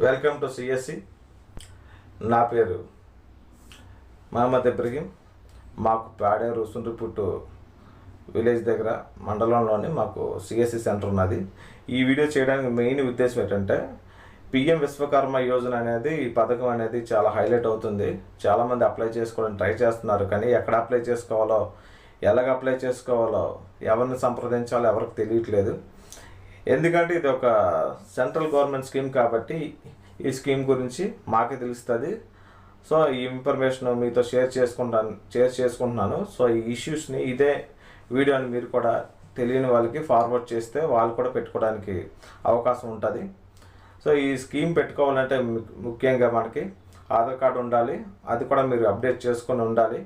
Welcome to CSC. నా పేరు మహమ్మద్ ఇబ్రహీం. మాకు పాడేరు సుండ్రిపుట్టు విలేజ్ దగ్గర మండలంలోని మాకు సిఎస్సి సెంటర్ ఉన్నది. ఈ వీడియో చేయడానికి మెయిన్ ఉద్దేశం ఏంటంటే పిఎం విశ్వకర్మ యోజన అనేది ఈ పథకం అనేది చాలా హైలైట్ అవుతుంది. చాలామంది అప్లై చేసుకోవడానికి ట్రై చేస్తున్నారు, కానీ ఎక్కడ అప్లై చేసుకోవాలో, ఎలాగ అప్లై చేసుకోవాలో, ఎవరిని సంప్రదించాలో ఎవరికి తెలియట్లేదు. ఎందుకంటే ఇది ఒక సెంట్రల్ గవర్నమెంట్ స్కీమ్ కాబట్టి ఈ స్కీమ్ గురించి మాకే తెలుస్తుంది. సో ఈ ఇన్ఫర్మేషన్ మీతో షేర్ చేసుకుంటున్నాను. సో ఈ ఇష్యూస్ని ఇదే వీడియోని మీరు కూడా తెలియని వాళ్ళకి ఫార్వర్డ్ చేస్తే వాళ్ళు కూడా పెట్టుకోవడానికి అవకాశం ఉంటుంది. సో ఈ స్కీమ్ పెట్టుకోవాలంటే ముఖ్యంగా మనకి ఆధార్ కార్డు ఉండాలి. అది కూడా మీరు అప్డేట్ చేసుకొని ఉండాలి.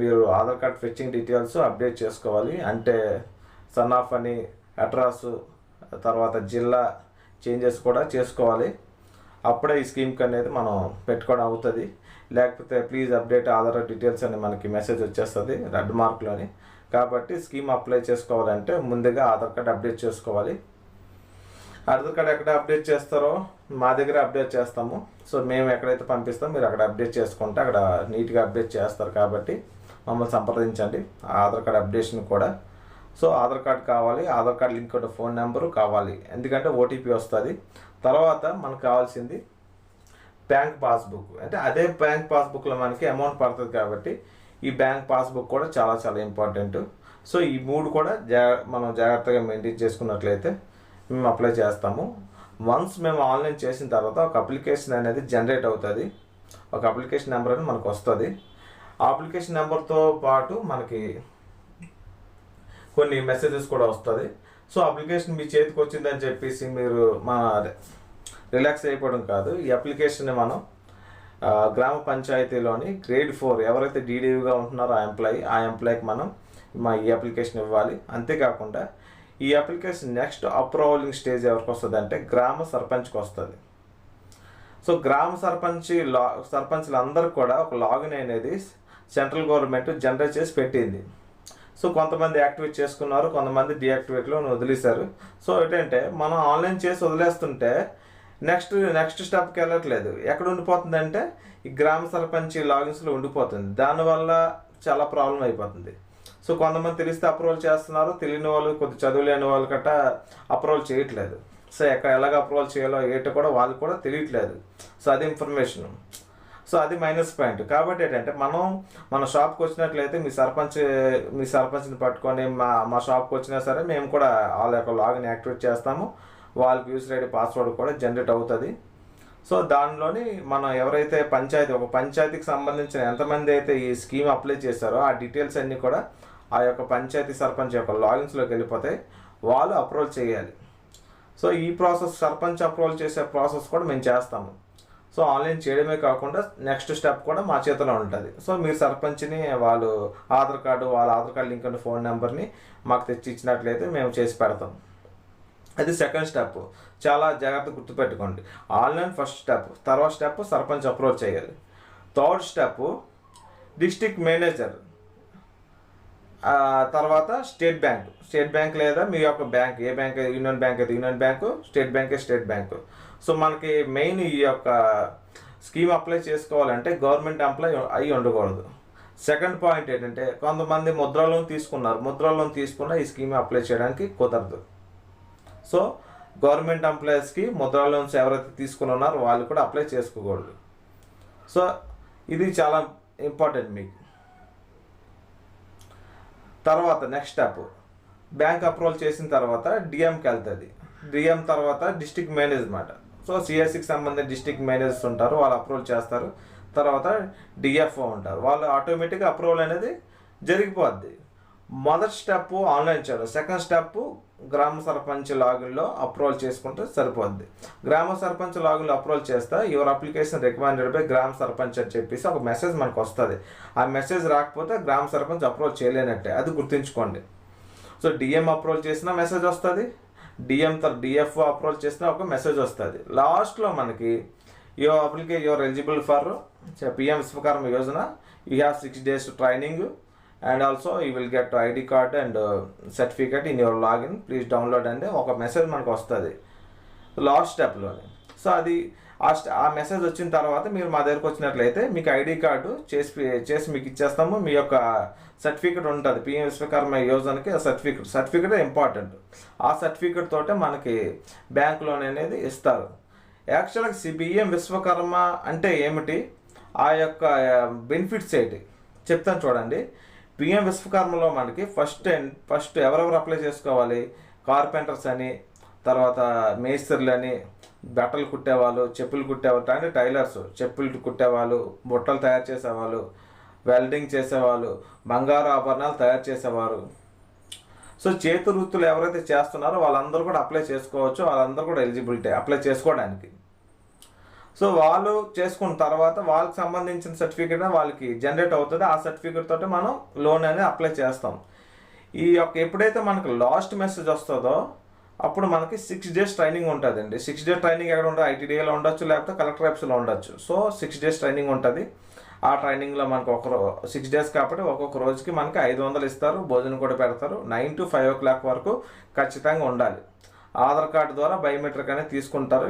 మీరు Aadhaar card fetching details update చేసుకోవాలి. అంటే సన్ ఆఫ్ అని, అడ్రస్, తర్వాత జిల్లా చేంజెస్ కూడా చేసుకోవాలి. అప్పుడే ఈ స్కీమ్కి అనేది మనం పెట్టుకోవడం అవుతుంది. లేకపోతే ప్లీజ్ అప్డేట్ ఆధార్ డీటెయిల్స్ అని మనకి మెసేజ్ వచ్చేస్తుంది రెడ్ మార్క్లోని. కాబట్టి స్కీమ్ అప్లై చేసుకోవాలంటే ముందుగా ఆధార్ కార్డ్ అప్డేట్ చేసుకోవాలి. ఆధార్ కార్డ్ ఎక్కడ అప్డేట్ చేస్తారో మా దగ్గర అప్డేట్ చేస్తాము. సో మేము ఎక్కడైతే పంపిస్తామో మీరు అక్కడ అప్డేట్ చేసుకుంటే అక్కడ నీట్గా అప్డేట్ చేస్తారు. కాబట్టి మమ్మల్ని సంప్రదించండి ఆధార్ కార్డ్ అప్డేషన్ కూడా. సో ఆధార్ కార్డ్ కావాలి, ఆధార్ కార్డ్ లింక్ ఉన్న ఫోన్ నెంబరు కావాలి, ఎందుకంటే ఓటీపీ వస్తుంది. తర్వాత మనకు కావాల్సింది బ్యాంక్ పాస్బుక్. అంటే అదే బ్యాంక్ పాస్బుక్లో మనకి అమౌంట్ పడుతుంది కాబట్టి ఈ బ్యాంక్ పాస్బుక్ కూడా చాలా చాలా ఇంపార్టెంట్. సో ఈ మూడు కూడా మనం జాగ్రత్తగా మెయింటైన్ చేసుకున్నట్లయితే మేము అప్లై చేస్తాము. వన్స్ మేము ఆన్లైన్ చేసిన తర్వాత ఒక అప్లికేషన్ అనేది జనరేట్ అవుతుంది. ఒక అప్లికేషన్ నెంబర్ అనేది మనకు వస్తుంది. ఆ అప్లికేషన్ నెంబర్తో పాటు మనకి కొన్ని మెసేజెస్ కూడా వస్తుంది. సో అప్లికేషన్ మీ చేతికి వచ్చిందని చెప్పేసి మీరు రిలాక్స్ అయిపోవడం కాదు. ఈ అప్లికేషన్ని మనం గ్రామ పంచాయతీలోని గ్రేడ్ 4 ఎవరైతే డీడీయూగా ఉంటున్నారో ఆ ఎంప్లాయీకి మనం ఈ అప్లికేషన్ ఇవ్వాలి. అంతేకాకుండా ఈ అప్లికేషన్ నెక్స్ట్ అప్రూవలింగ్ స్టేజ్ ఎవరికి వస్తుంది అంటే గ్రామ సర్పంచ్కి వస్తుంది. సో గ్రామ సర్పంచ్లు అందరూ కూడా ఒక లాగిన్ అనేది సెంట్రల్ గవర్నమెంట్ జనరేట్ చేసి పెట్టింది. సో కొంతమంది యాక్టివేట్ చేసుకున్నారు, కొంతమంది డీయాక్టివేట్లో వదిలేశారు. సో ఏంటంటే మనం ఆన్లైన్ చేసి వదిలేస్తుంటే నెక్స్ట్ స్టెప్కి వెళ్ళట్లేదు. ఎక్కడ ఉండిపోతుంది అంటే ఈ గ్రామ సర్పంచ్ లాగిన్స్లో ఉండిపోతుంది. దానివల్ల చాలా ప్రాబ్లం అయిపోతుంది. సో కొంతమంది తెలిస్తే అప్రూవల్ చేస్తున్నారు, తెలియని వాళ్ళు, కొద్ది చదువు లేని వాళ్ళు గట్ట అప్రూవల్ చేయట్లేదు. సో ఎలాగ అప్రూవల్ చేయాలో ఏంటో కూడా వాళ్ళు కూడా తెలియట్లేదు. సో అది ఇన్ఫర్మేషన్. సో అది మైనస్ పాయింట్. కాబట్టి ఏంటంటే మన షాప్కి వచ్చినట్లయితే మీ సర్పంచ్ని పట్టుకొని మా షాప్కి వచ్చినా సరే మేము కూడా వాళ్ళ యొక్క లాగిన్ యాక్టివేట్ చేస్తాము. వాళ్ళకి యూజర్ ఐడి పాస్వర్డ్ కూడా జనరేట్ అవుతుంది. సో దానిలోని మనం ఎవరైతే ఒక పంచాయతీకి సంబంధించిన ఎంతమంది అయితే ఈ స్కీమ్ అప్లై చేశారో ఆ డీటెయిల్స్ అన్నీ కూడా ఆ యొక్క పంచాయతీ సర్పంచ్ యొక్క లాగిన్స్లోకి వెళ్ళిపోతాయి. వాళ్ళు అప్రూవల్ చేయాలి. సో ఈ ప్రాసెస్ సర్పంచ్ అప్రూవల్ చేసే ప్రాసెస్ కూడా మేము చేస్తాము. సో ఆన్లైన్ చేయడమే కాకుండా నెక్స్ట్ స్టెప్ కూడా మా చేతిలో ఉంటుంది. సో మీరు సర్పంచ్ని వాళ్ళ ఆధార్ కార్డు లింక్ ఉన్న ఫోన్ నెంబర్ని మాకు తెచ్చి ఇచ్చినట్లయితే మేము చేసి పెడతాం. అది సెకండ్ స్టెప్. చాలా జాగ్రత్తగా గుర్తుపెట్టుకోండి. Online first step. తర్వాత స్టెప్ సర్పంచ్ అప్రోచ్ చేయాలి. థర్డ్ స్టెప్ డిస్ట్రిక్ట్ మేనేజర్, తర్వాత స్టేట్ బ్యాంక్ లేదా మీ యొక్క బ్యాంక్, ఏ బ్యాంక్, యూనియన్ బ్యాంక్ అయితే union bank, state bank. So మనకి మెయిన్ ఈ యొక్క స్కీమ్ అప్లై చేసుకోవాలంటే గవర్నమెంట్ ఎంప్లాయ్ అయి ఉండకూడదు. సెకండ్ పాయింట్ ఏంటంటే కొంతమంది ముద్రా లోన్ తీసుకున్న ఈ స్కీమ్ అప్లై చేయడానికి కుదరదు. సో గవర్నమెంట్ ఎంప్లాయీస్కి ముద్రా లోన్స్ ఎవరైతే తీసుకుని ఉన్నారో వాళ్ళు కూడా అప్లై చేసుకోకూడదు. సో ఇది చాలా ఇంపార్టెంట్ మీకు. తర్వాత నెక్స్ట్ స్టెప్ బ్యాంక్ అప్రూవల్ చేసిన తర్వాత డిఎంకి వెళ్తుంది. డిఎం తర్వాత డిస్ట్రిక్ట్ మేనేజ్మెంట్. సో సిఎస్సికి సంబంధించిన డిస్ట్రిక్ట్ మేనేజర్స్ ఉంటారు, వాళ్ళు అప్రూవల్ చేస్తారు. తర్వాత డిఎఫ్ఓ ఉంటారు, వాళ్ళు ఆటోమేటిక్గా అప్రూవల్ అనేది జరిగిపోద్ది. మొదటి స్టెప్ ఆన్లైన్ చేయడం. సెకండ్ స్టెప్ గ్రామ సర్పంచ్ లాగిన్లో అప్రూవల్ చేసుకుంటే సరిపోద్ది. గ్రామ సర్పంచ్ లాగిన్లో అప్రూవల్ చేస్తే యువర్ అప్లికేషన్ రికమెండెడ్ బై గ్రామ సర్పంచ్ అని చెప్పేసి ఒక మెసేజ్ మనకు వస్తుంది. ఆ మెసేజ్ రాకపోతే గ్రామ సర్పంచ్ అప్రూవల్ చేయలేనట్టే, అది గుర్తుంచుకోండి. సో డిఎం అప్రూవల్ చేసిన మెసేజ్ వస్తుంది, డిఎఫ్ఓ అప్రూవల్ చేసిన ఒక మెసేజ్ వస్తుంది. లాస్ట్లో మనకి your eligible for PM Vishwakarma Yojana, you have 6 days training and also you will get ID card and certificate in your login, please download and ఒక మెసేజ్ మనకు వస్తుంది లాస్ట్ స్టెప్లోనే. సో అది ఆ మెసేజ్ వచ్చిన తర్వాత మీరు మా దగ్గరకు వచ్చినట్లయితే మీకు ఐడి కార్డు చేసి మీకు ఇచ్చేస్తాము. మీ యొక్క సర్టిఫికెట్ ఉంటుంది, పిఎం విశ్వకర్మ యోజనకి సర్టిఫికెట్ ఇంపార్టెంట్. ఆ సర్టిఫికెట్ తోటే మనకి బ్యాంక్ లోన్ అనేది ఇస్తారు. యాక్చువల్గా పిఎం విశ్వకర్మ అంటే ఏమిటి, ఆ యొక్క బెనిఫిట్స్ ఏంటి చెప్తాను చూడండి. పిఎం విశ్వకర్మలో మనకి ఫస్ట్ ఎవరెవరు అప్లై చేసుకోవాలి, కార్పెంటర్స్ అని, తర్వాత మేస్త్రులు అని, బట్టలు కుట్టేవాళ్ళు, చెప్పులు కుట్టేవాళ్ళు అంటే టైలర్స్, చెప్పులు కుట్టేవాళ్ళు, బుట్టలు తయారు చేసేవాళ్ళు, వెల్డింగ్ చేసేవాళ్ళు, బంగారు ఆభరణాలు తయారు చేసేవారు. సో చేతి వృత్తులు ఎవరైతే చేస్తున్నారో వాళ్ళందరూ కూడా అప్లై చేసుకోవచ్చు. వాళ్ళందరూ కూడా ఎలిజిబిలిటీ అప్లై చేసుకోవడానికి. సో వాళ్ళు చేసుకున్న తర్వాత వాళ్ళకి సంబంధించిన సర్టిఫికేట్ వాళ్ళకి జనరేట్ అవుతుంది. ఆ సర్టిఫికేట్ తోటి మనం లోన్ అనేది అప్లై చేస్తాం. ఈ యొక్క ఎప్పుడైతే మనకు లాస్ట్ మెసేజ్ వస్తుందో అప్పుడు మనకి 6 days ట్రైనింగ్ ఉంటుందండి. 6 days ట్రైనింగ్ ఎక్కడ ఉంటుంది, ఐటీడీఏలో ఉండొచ్చు, లేకపోతే కలెక్టర్ ఆఫీస్లో ఉండొచ్చు. సో 6 days ట్రైనింగ్ ఉంటుంది. ఆ ట్రైనింగ్లో మనకు 6 days కాబట్టి ఒక్కొక్క రోజుకి మనకి 500 ఇస్తారు, భోజనం కూడా పెడతారు. 9 to 5 o'clock వరకు ఖచ్చితంగా ఉండాలి. ఆధార్ కార్డు ద్వారా బయోమెట్రిక్ అనేది తీసుకుంటారు.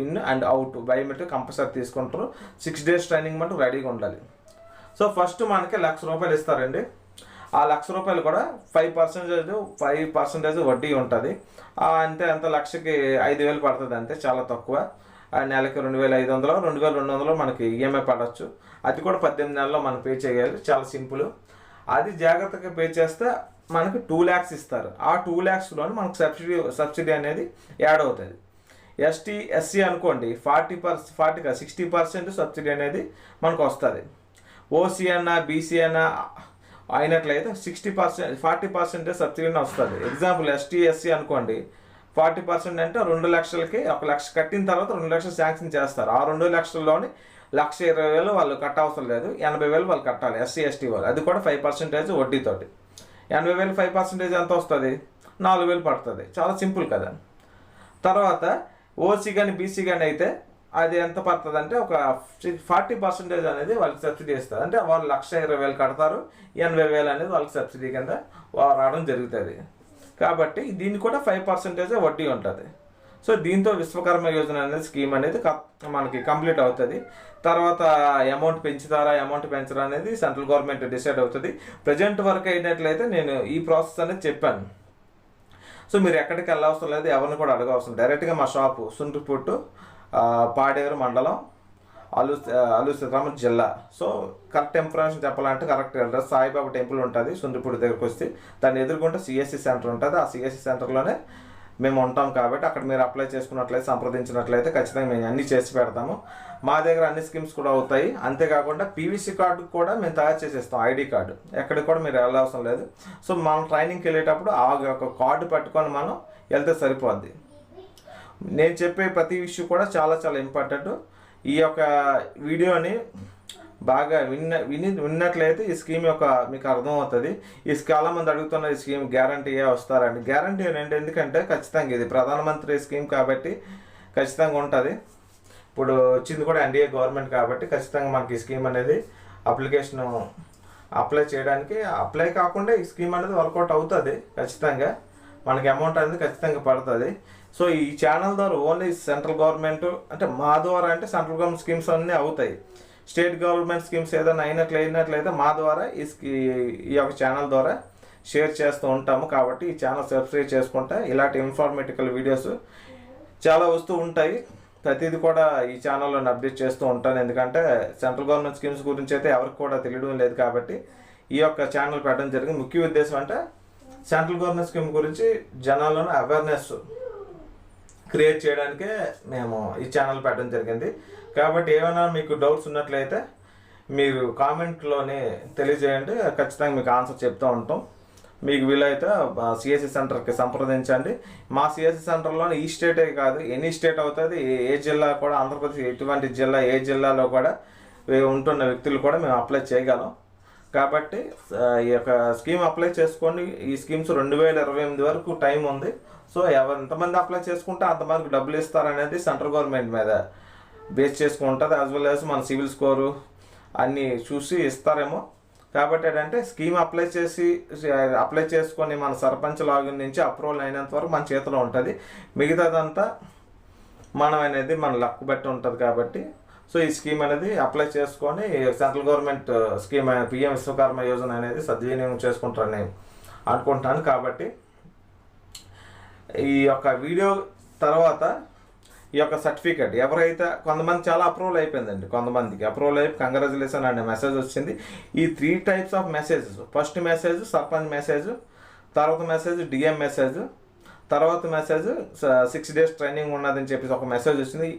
In and out biometric compulsory తీసుకుంటారు. 6 days ట్రైనింగ్ మటు రెడీగా ఉండాలి. సో ఫస్ట్ మనకి ₹1,00,000 ఇస్తారండి. ఆ ₹1,00,000 కూడా 5% వడ్డీ ఉంటుంది. అంటే ఎంత లక్షకి 5,000 పడుతుంది, అంతే, చాలా తక్కువ. నెలకి 2,500 2,200 మనకి ఈఎంఐ పడవచ్చు. అది కూడా 18 నెలల్లో మనం పే చేయాలి. చాలా సింపుల్. అది జాగ్రత్తగా పే చేస్తే మనకి 2 lakhs ఇస్తారు. ఆ 2 lakhsలోని మనకు సబ్సిడీ అనేది యాడ్ అవుతుంది. ఎస్టీ ఎస్సీ అనుకోండి 60% సబ్సిడీ అనేది మనకు వస్తుంది. ఓసీ అన్నా బీసీ అన్నా అయినట్లయితే 40% సబ్సిడీ వస్తుంది. ఎగ్జాంపుల్ ఎస్టీ ఎస్సీ అనుకోండి 40% అంటే 2 లక్షలకి 1 లక్ష కట్టిన తర్వాత 2 లక్షలు శాంక్షన్ చేస్తారు. ఆ 2 లక్షల్లోని 1,20,000 వాళ్ళు కట్ట అవసరం లేదు, 80,000 వాళ్ళు కట్టాలి ఎస్సీ ఎస్టీ వాళ్ళు. అది కూడా 5% వడ్డీతోటి. 80,000 5% ఎంత వస్తుంది, 4,000 పడుతుంది. చాలా సింపుల్ కదా. తర్వాత ఓసీ కానీ బీసీ కానీ అయితే అది ఎంత పడుతుంది అంటే ఒక 40% అనేది వాళ్ళకి సబ్సిడీ ఇస్తుంది. అంటే వాళ్ళు 1,20,000 కడతారు, 80,000 అనేది వాళ్ళకి సబ్సిడీ కింద రావడం జరుగుతుంది. కాబట్టి దీనికి కూడా 5% వడ్డీ ఉంటుంది. సో దీంతో విశ్వకర్మ యోజన అనేది స్కీమ్ అనేది మనకి కంప్లీట్ అవుతుంది. తర్వాత అమౌంట్ పెంచుతారా, అమౌంట్ పెంచరా అనేది సెంట్రల్ గవర్నమెంట్ డిసైడ్ అవుతుంది. ప్రజెంట్ వరకు అయినట్లయితే నేను ఈ ప్రాసెస్ అనేది చెప్పాను. సో మీరు ఎక్కడికి వెళ్ళవసరం లేదు, ఎవరిని కూడా అడగవసరం. డైరెక్ట్గా మా షాపు సుండ్రిపుట్టు, పాడేరు మండలం, అల్లూరు సీతారామరాజు జిల్లా. సో కరెక్ట్ ఇన్ఫర్మేషన్ చెప్పాలంటే కరెక్ట్ అడ్రస్ సాయిబాబా టెంపుల్ ఉంటుంది సుండ్రిపుట్టు దగ్గరకు వస్తే. దాన్ని ఎదుర్కొంటే సిఎస్సి సెంటర్ ఉంటుంది. ఆ సిఎస్సి సెంటర్లోనే మేము ఉంటాం. కాబట్టి అక్కడ మీరు అప్లై చేసుకున్నట్లయితే, సంప్రదించినట్లయితే ఖచ్చితంగా మేము అన్నీ చేసి పెడతాము. మా దగ్గర అన్ని స్కీమ్స్ కూడా అవుతాయి. అంతేకాకుండా పీవీసీ కార్డు కూడా మేము తయారు చేసేస్తాం, ఐడి కార్డు. ఎక్కడికి కూడా మీరు వెళ్ళవసరం లేదు. సో మనం ట్రైనింగ్కి వెళ్ళేటప్పుడు ఆ యొక్క కార్డు పట్టుకొని మనం వెళ్తే సరిపోద్ది. నేను చెప్పే ప్రతి విషయం కూడా చాలా చాలా ఇంపార్టెంట్. ఈ యొక్క వీడియోని బాగా విన్నట్లయితే ఈ స్కీమ్ యొక్క మీకు అర్థమవుతుంది. చాలా మంది అడుగుతున్న ఈ స్కీమ్ గ్యారంటీయే వస్తారండి. గ్యారంటీ ఏంటంటే ఎందుకంటే ఖచ్చితంగా ఇది ప్రధానమంత్రి స్కీమ్ కాబట్టి ఖచ్చితంగా ఉంటుంది. ఇప్పుడు వచ్చింది కూడా ఎన్డీఏ గవర్నమెంట్ కాబట్టి ఖచ్చితంగా మనకి ఈ స్కీమ్ అనేది అప్లికేషన్ అప్లై చేయడానికి అప్లై కాకుండా ఈ స్కీమ్ అనేది వర్కౌట్ అవుతుంది. ఖచ్చితంగా మనకి అమౌంట్ అనేది ఖచ్చితంగా పడుతుంది. సో ఈ ఛానల్ ద్వారా ఓన్లీ సెంట్రల్ గవర్నమెంట్ అంటే మా ద్వారా అంటే సెంట్రల్ గవర్నమెంట్ స్కీమ్స్ అన్నీ అవుతాయి. స్టేట్ గవర్నమెంట్ స్కీమ్స్ ఏదైనా అయినట్లయితే మా ద్వారా ఈ యొక్క ఛానల్ ద్వారా షేర్ చేస్తూ ఉంటాము. కాబట్టి ఈ ఛానల్ సబ్స్క్రైబ్ చేసుకుంటే ఇలాంటి ఇన్ఫర్మేటికల్ వీడియోస్ చాలా వస్తూ ఉంటాయి. ప్రతిదీ కూడా ఈ ఛానల్లో అప్డేట్ చేస్తూ ఉంటాను. ఎందుకంటే సెంట్రల్ గవర్నమెంట్ స్కీమ్స్ గురించి అయితే ఎవరికి కూడా తెలియడం లేదు కాబట్టి ఈ యొక్క ఛానల్ పెట్టడం జరిగింది. ముఖ్య ఉద్దేశం అంటే సెంట్రల్ గవర్నమెంట్ స్కీమ్ గురించి జనాలను అవేర్నెస్ క్రియేట్ చేయడానికే మేము ఈ ఛానల్ పెట్టడం జరిగింది. కాబట్టి ఏమైనా మీకు డౌట్స్ ఉన్నట్లయితే మీరు కామెంట్లోనే తెలియజేయండి. ఖచ్చితంగా మీకు ఆన్సర్ చెప్తూ ఉంటాం. మీకు వీలైతే సిఎస్సి సెంటర్కి సంప్రదించండి. మా సిఎస్సి సెంటర్లోనే ఈ స్టేటే కాదు, ఎనీ స్టేట్ అవుతుంది. ఏ జిల్లా కూడా, ఆంధ్రప్రదేశ్ ఎటువంటి జిల్లా, ఏ జిల్లాలో కూడా ఉంటున్న వ్యక్తులు కూడా మేము అప్లై చేయగలం. కాబట్టి ఈ యొక్క స్కీమ్ అప్లై చేసుకోండి. ఈ స్కీమ్స్ 2028 వరకు టైం ఉంది. సో ఎంతమంది అప్లై చేసుకుంటే అంతమందికి డబ్బులు ఇస్తారనేది సెంట్రల్ గవర్నమెంట్ మీద బేస్ చేసుకుంటుంది. యాజ్ వెల్ యాజ్ మన సివిల్ స్కోరు అన్నీ చూసి ఇస్తారేమో. కాబట్టి ఏంటంటే స్కీమ్ అప్లై చేసుకొని మన సర్పంచ్ లాగిన్ నుంచి అప్రూవల్ అయినంత వరకు మన చేతిలో ఉంటుంది. మిగతాదంతా మనం అనేది మన లక్ బట్టి ఉంటుంది కాబట్టి సో ఈ స్కీమ్ అనేది అప్లై చేసుకొని central government scheme PM Vishwakarma Yojana అనేది సద్వినియోగం చేసుకుంటారని అనుకుంటున్నాను. కాబట్టి ఈ యొక్క వీడియో తర్వాత ఈ యొక్క సర్టిఫికేట్ ఎవరైతే కొంతమంది చాలా అప్రూవల్ అయిపోయిందండి, కొంతమందికి అప్రూవల్ అయిపోయి కంగ్రాచులేషన్ అనే మెసేజ్ వచ్చింది. ఈ 3 types of messages, first message sarpanch message, తర్వాత మెసేజ్ డిఎం మెసేజ్, తర్వాత మెసేజ్ 6 days ట్రైనింగ్ ఉన్నదని చెప్పేసి ఒక మెసేజ్ వచ్చింది.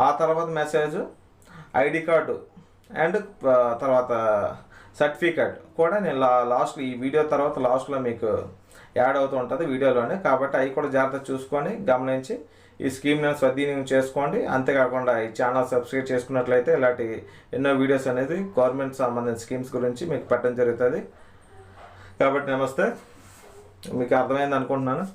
ఆ తర్వాత మెసేజ్ ఐడి కార్డు అండ్ తర్వాత సర్టిఫికేట్ కూడా నేను లాస్ట్ ఈ వీడియో తర్వాత లాస్ట్లో మీకు యాడ్ అవుతూ ఉంటుంది వీడియోలోనే. కాబట్టి అవి కూడా జాగ్రత్త చూసుకొని గమనించి ఈ స్కీమ్ని సద్వినియోగం చేసుకోండి. అంతేకాకుండా ఈ ఛానల్ సబ్స్క్రైబ్ చేసుకున్నట్లయితే ఇలాంటి ఎన్నో వీడియోస్ అనేది గవర్నమెంట్ సంబంధించిన స్కీమ్స్ గురించి మీకు పెట్టడం జరుగుతుంది. కాబట్టి నమస్తే, మీకు అర్థమైంది అనుకుంటున్నాను.